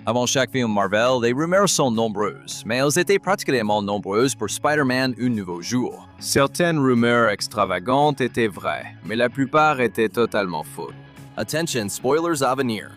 Avant chaque film Marvel, les rumeurs sont nombreuses, mais elles étaient particulièrement nombreuses pour Spider-Man Un Nouveau Jour. Certaines rumeurs extravagantes étaient vraies, mais la plupart étaient totalement fausses. Attention, spoilers à venir.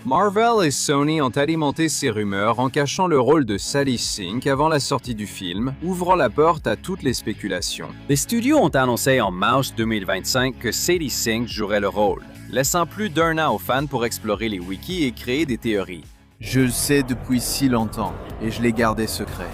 Marvel et Sony ont alimenté ces rumeurs en cachant le rôle de Sadie Sink avant la sortie du film, ouvrant la porte à toutes les spéculations. Les studios ont annoncé en mars 2025 que Sadie Sink jouerait le rôle, laissant plus d'un an aux fans pour explorer les wikis et créer des théories. Je le sais depuis si longtemps, et je l'ai gardé secret.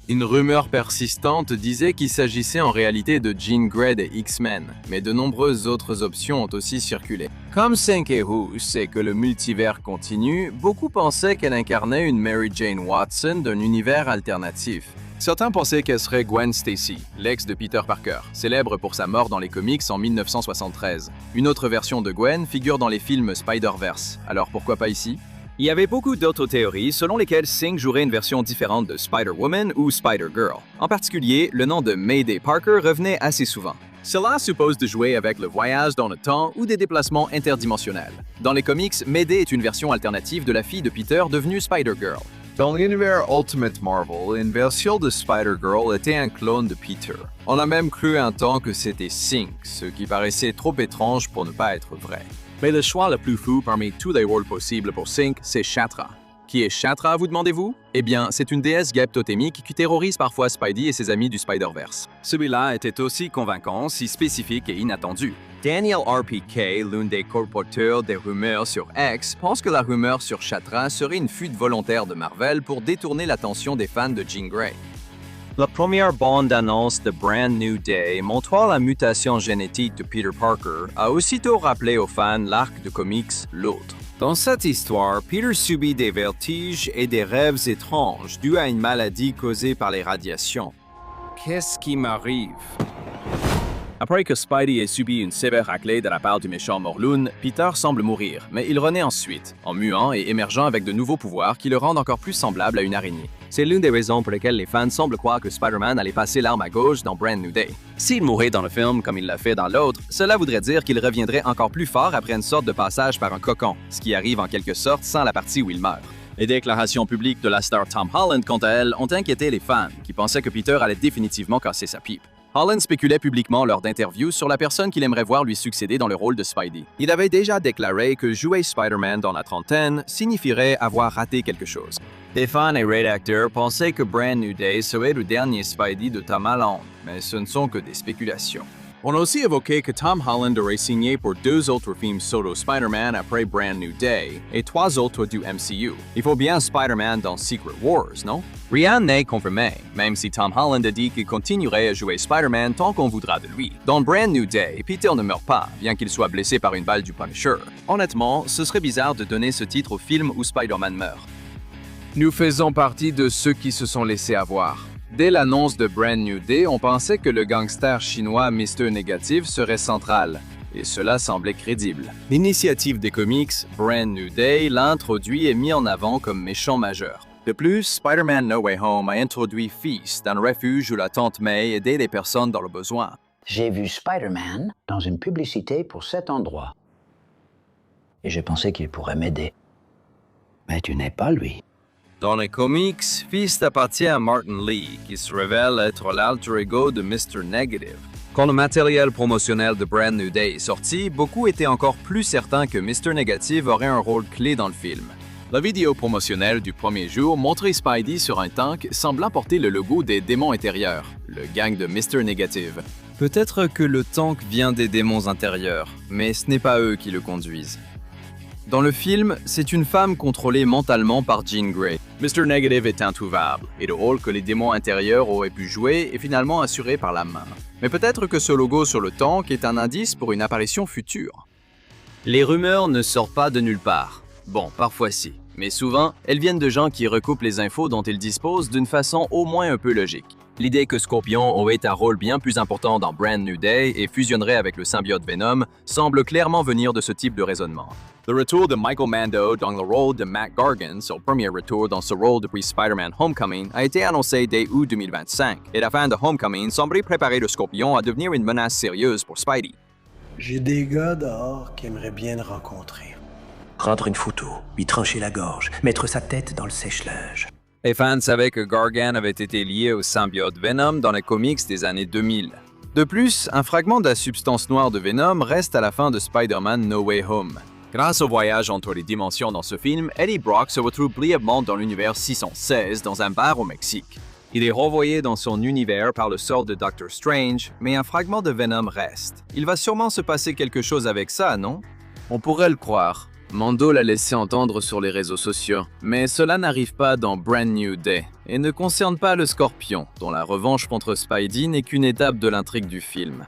Une rumeur persistante disait qu'il s'agissait en réalité de Jean Grey des X-Men, mais de nombreuses autres options ont aussi circulé. Comme Sankey Hughes et que le multivers continue, beaucoup pensaient qu'elle incarnait une Mary Jane Watson d'un univers alternatif. Certains pensaient qu'elle serait Gwen Stacy, l'ex de Peter Parker, célèbre pour sa mort dans les comics en 1973. Une autre version de Gwen figure dans les films Spider-Verse, alors pourquoi pas ici? Il y avait beaucoup d'autres théories selon lesquelles Singh jouerait une version différente de Spider-Woman ou Spider-Girl. En particulier, le nom de Mayday Parker revenait assez souvent. Cela suppose de jouer avec le voyage dans le temps ou des déplacements interdimensionnels. Dans les comics, Mayday est une version alternative de la fille de Peter devenue Spider-Girl. Dans l'univers Ultimate Marvel, une version de Spider-Girl était un clone de Peter. On a même cru un temps que c'était Singh, ce qui paraissait trop étrange pour ne pas être vrai. Mais le choix le plus fou parmi tous les rôles possibles pour Singh, c'est Shatra. Qui est Shatra, vous demandez-vous? Eh bien, c'est une déesse guêpe totémique qui terrorise parfois Spidey et ses amis du Spider-Verse. Celui-là était aussi convaincant, si spécifique et inattendu. Daniel RPK, l'un des colporteurs des rumeurs sur X, pense que la rumeur sur Shatra serait une fuite volontaire de Marvel pour détourner l'attention des fans de Jean Grey. La première bande-annonce de Brand New Day montrant la mutation génétique de Peter Parker a aussitôt rappelé aux fans l'arc de comics L'Autre. Dans cette histoire, Peter subit des vertiges et des rêves étranges dus à une maladie causée par les radiations. Qu'est-ce qui m'arrive? Après que Spidey ait subi une sévère raclée de la part du méchant Morlun, Peter semble mourir, mais il renaît ensuite, en muant et émergeant avec de nouveaux pouvoirs qui le rendent encore plus semblable à une araignée. C'est l'une des raisons pour lesquelles les fans semblent croire que Spider-Man allait passer l'arme à gauche dans Brand New Day. S'il mourait dans le film comme il l'a fait dans l'autre, cela voudrait dire qu'il reviendrait encore plus fort après une sorte de passage par un cocon, ce qui arrive en quelque sorte sans la partie où il meurt. Les déclarations publiques de la star Tom Holland, quant à elles, ont inquiété les fans, qui pensaient que Peter allait définitivement casser sa pipe. Holland spéculait publiquement lors d'interviews sur la personne qu'il aimerait voir lui succéder dans le rôle de Spidey. Il avait déjà déclaré que jouer Spider-Man dans la trentaine signifierait avoir raté quelque chose. Les fans et rédacteurs pensaient que Brand New Day serait le dernier Spidey de Tom Holland, mais ce ne sont que des spéculations. On a aussi évoqué que Tom Holland aurait signé pour 2 autres films solo Spider-Man après Brand New Day et 3 autres du MCU. Il faut bien Spider-Man dans Secret Wars, non? Rien n'est confirmé, même si Tom Holland a dit qu'il continuerait à jouer Spider-Man tant qu'on voudra de lui. Dans Brand New Day, Peter ne meurt pas, bien qu'il soit blessé par une balle du Punisher. Honnêtement, ce serait bizarre de donner ce titre au film où Spider-Man meurt. Nous faisons partie de ceux qui se sont laissés avoir. Dès l'annonce de Brand New Day, on pensait que le gangster chinois Mr. Negative serait central, et cela semblait crédible. L'initiative des comics, Brand New Day, l'a introduit et mis en avant comme méchant majeur. De plus, Spider-Man No Way Home a introduit Feast, un refuge où la tante May aidait les personnes dans le besoin. J'ai vu Spider-Man dans une publicité pour cet endroit. Et j'ai pensé qu'il pourrait m'aider. Mais tu n'es pas lui. Dans les comics, Feast appartient à Martin Lee, qui se révèle être l'alter ego de Mr. Negative. Quand le matériel promotionnel de Brand New Day est sorti, beaucoup étaient encore plus certains que Mr. Negative aurait un rôle clé dans le film. La vidéo promotionnelle du premier jour montrait Spidey sur un tank semblant porter le logo des démons intérieurs, le gang de Mr. Negative. Peut-être que le tank vient des démons intérieurs, mais ce n'est pas eux qui le conduisent. Dans le film, c'est une femme contrôlée mentalement par Jean Grey. Mr. Negative est introuvable, et le rôle que les démons intérieurs auraient pu jouer est finalement assuré par la main. Mais peut-être que ce logo sur le tank est un indice pour une apparition future. Les rumeurs ne sortent pas de nulle part. Bon, parfois si, mais souvent, elles viennent de gens qui recoupent les infos dont ils disposent d'une façon au moins un peu logique. L'idée que Scorpion aurait un rôle bien plus important dans Brand New Day et fusionnerait avec le symbiote Venom semble clairement venir de ce type de raisonnement. Le retour de Michael Mando dans le rôle de Matt Gargan, son premier retour dans ce rôle depuis Spider-Man Homecoming, a été annoncé dès août 2025, et la fin de Homecoming semblerait préparer le Scorpion à devenir une menace sérieuse pour Spidey. J'ai des gars dehors qui aimeraient bien le rencontrer. Prendre une photo, lui trancher la gorge, mettre sa tête dans le sèche-linge. Les fans savaient que Gargan avait été lié au symbiote Venom dans les comics des années 2000. De plus, un fragment de la substance noire de Venom reste à la fin de Spider-Man No Way Home. Grâce au voyage entre les dimensions dans ce film, Eddie Brock se retrouve brièvement dans l'univers 616 dans un bar au Mexique. Il est renvoyé dans son univers par le sort de Doctor Strange, mais un fragment de Venom reste. Il va sûrement se passer quelque chose avec ça, non? On pourrait le croire. Mando l'a laissé entendre sur les réseaux sociaux, mais cela n'arrive pas dans Brand New Day et ne concerne pas le Scorpion, dont la revanche contre Spidey n'est qu'une étape de l'intrigue du film.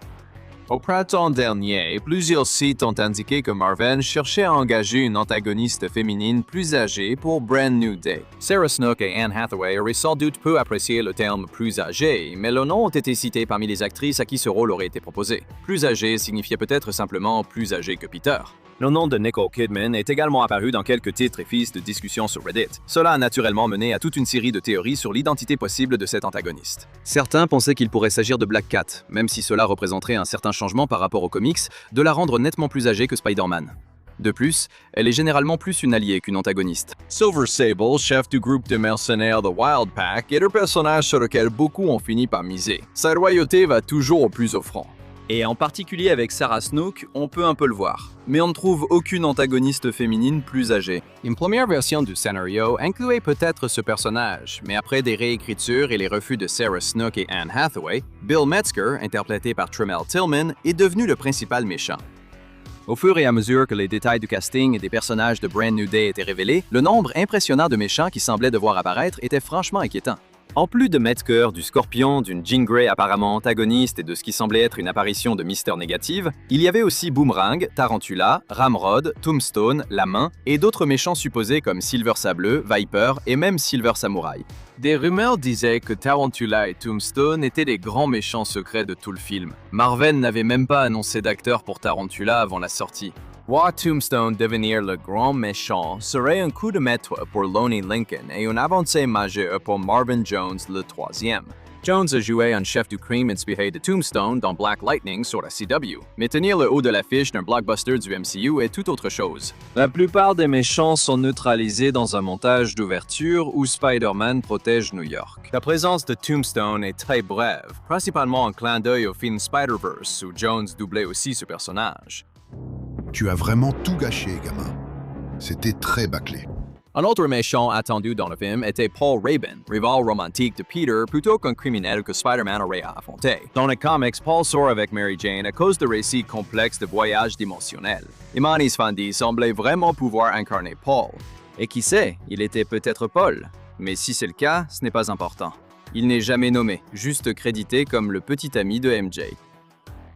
Au printemps dernier, plusieurs sites ont indiqué que Marvel cherchait à engager une antagoniste féminine plus âgée pour Brand New Day. Sarah Snook et Anne Hathaway auraient sans doute peu apprécié le terme « plus âgée », mais leurs noms ont été cités parmi les actrices à qui ce rôle aurait été proposé. Plus âgée signifiait peut-être simplement plus âgée que Peter. Le nom de Nicole Kidman est également apparu dans quelques titres et pistes de discussion sur Reddit. Cela a naturellement mené à toute une série de théories sur l'identité possible de cet antagoniste. Certains pensaient qu'il pourrait s'agir de Black Cat, même si cela représenterait un certain changement par rapport aux comics, de la rendre nettement plus âgée que Spider-Man. De plus, elle est généralement plus une alliée qu'une antagoniste. Silver Sable, chef du groupe de mercenaires The Wild Pack, est le personnage sur lequel beaucoup ont fini par miser. Sa loyauté va toujours au plus offrant. Et en particulier avec Sarah Snook, on peut un peu le voir. Mais on ne trouve aucune antagoniste féminine plus âgée. Une première version du scénario incluait peut-être ce personnage, mais après des réécritures et les refus de Sarah Snook et Anne Hathaway, Bill Metzger, interprété par Tremel Tillman, est devenu le principal méchant. Au fur et à mesure que les détails du casting et des personnages de Brand New Day étaient révélés, le nombre impressionnant de méchants qui semblaient devoir apparaître était franchement inquiétant. En plus de Metzger, du Scorpion, d'une Jean Grey apparemment antagoniste et de ce qui semblait être une apparition de Mister Négative, il y avait aussi Boomerang, Tarantula, Ramrod, Tombstone, La Main et d'autres méchants supposés comme Silver Sableux, Viper et même Silver Samurai. Des rumeurs disaient que Tarantula et Tombstone étaient les grands méchants secrets de tout le film. Marvel n'avait même pas annoncé d'acteur pour Tarantula avant la sortie. Voir Tombstone devenir le grand méchant serait un coup de maître pour Lonnie Lincoln et une avancée majeure pour Marvin Jones le troisième. Jones a joué un chef du crime inspiré de Tombstone dans Black Lightning sur la CW, mais tenir le haut de l'affiche d'un blockbuster du MCU est tout autre chose. La plupart des méchants sont neutralisés dans un montage d'ouverture où Spider-Man protège New York. La présence de Tombstone est très brève, principalement en clin d'œil au film Spider-Verse où Jones doublait aussi ce personnage. Tu as vraiment tout gâché, gamin. C'était très bâclé. Un autre méchant attendu dans le film était Paul Rabin, rival romantique de Peter plutôt qu'un criminel que Spider-Man aurait à affronter. Dans les comics, Paul sort avec Mary Jane à cause de récits complexes de voyages dimensionnels. Iman Isfandi semblait vraiment pouvoir incarner Paul. Et qui sait, il était peut-être Paul. Mais si c'est le cas, ce n'est pas important. Il n'est jamais nommé, juste crédité comme le petit ami de MJ.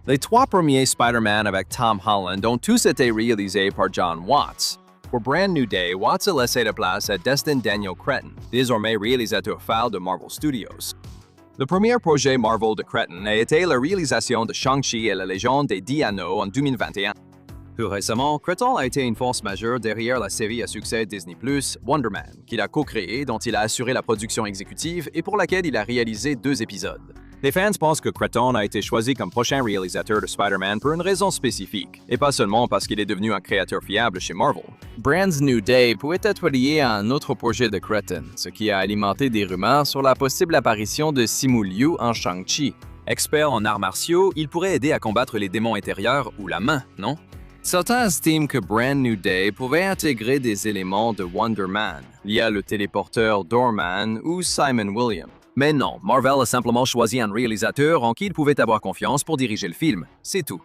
Les trois premiers Spider-Man avec Tom Holland ont tous été réalisés par John Watts. Pour Brand New Day, Watts a laissé la place à Destin Daniel Cretton, désormais réalisateur phare de Marvel Studios. Le premier projet Marvel de Cretton a été la réalisation de Shang-Chi et la légende des 10 Anneaux en 2021. Plus récemment, Cretton a été une force majeure derrière la série à succès Disney+, Wonder Man, qu'il a co-créé, dont il a assuré la production exécutive et pour laquelle il a réalisé 2 épisodes. Les fans pensent que Cretton a été choisi comme prochain réalisateur de Spider-Man pour une raison spécifique, et pas seulement parce qu'il est devenu un créateur fiable chez Marvel. Brand New Day pouvait être lié à un autre projet de Cretton, ce qui a alimenté des rumeurs sur la possible apparition de Simu Liu en Shang-Chi. Expert en arts martiaux, il pourrait aider à combattre les démons intérieurs ou la main, non? Certains estiment que Brand New Day pouvait intégrer des éléments de Wonder Man, liés le téléporteur Doorman ou Simon Williams. Mais non, Marvel a simplement choisi un réalisateur en qui il pouvait avoir confiance pour diriger le film. C'est tout.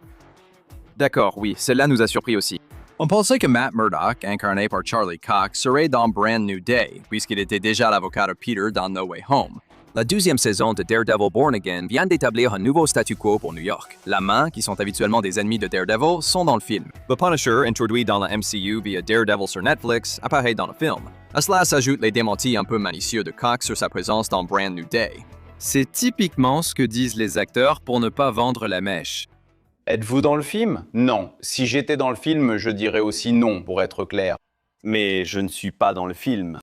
D'accord, oui, cela nous a surpris aussi. On pensait que Matt Murdock, incarné par Charlie Cox, serait dans Brand New Day, puisqu'il était déjà l'avocat de Peter dans No Way Home. La 12e saison de Daredevil Born Again vient d'établir un nouveau statu quo pour New York. La Main, qui sont habituellement des ennemis de Daredevil, sont dans le film. The Punisher, introduit dans la MCU via Daredevil sur Netflix, apparaît dans le film. À cela s'ajoutent les démentis un peu malicieux de Cox sur sa présence dans Brand New Day. C'est typiquement ce que disent les acteurs pour ne pas vendre la mèche. Êtes-vous dans le film? Non. Si j'étais dans le film, je dirais aussi non, pour être clair. Mais je ne suis pas dans le film.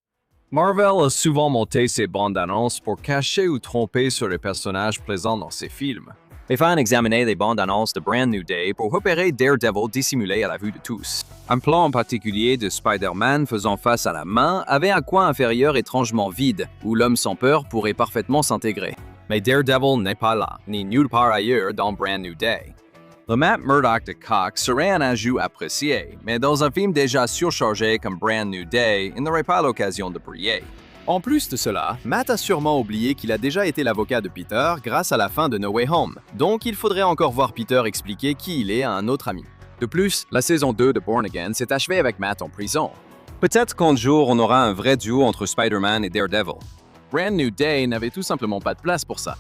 Marvel a souvent monté ses bandes annonces pour cacher ou tromper sur les personnages présents dans ses films. Les fans examinaient les bandes annonces de Brand New Day pour repérer Daredevil dissimulé à la vue de tous. Un plan en particulier de Spider-Man faisant face à la main avait un coin inférieur étrangement vide, où l'homme sans peur pourrait parfaitement s'intégrer. Mais Daredevil n'est pas là, ni nulle part ailleurs dans Brand New Day. Le Matt Murdock de Cox serait un ajout apprécié, mais dans un film déjà surchargé comme Brand New Day, il n'aurait pas l'occasion de briller. En plus de cela, Matt a sûrement oublié qu'il a déjà été l'avocat de Peter grâce à la fin de No Way Home, donc il faudrait encore voir Peter expliquer qui il est à un autre ami. De plus, la saison 2 de Born Again s'est achevée avec Matt en prison. Peut-être qu'un jour on aura un vrai duo entre Spider-Man et Daredevil. Brand New Day n'avait tout simplement pas de place pour ça.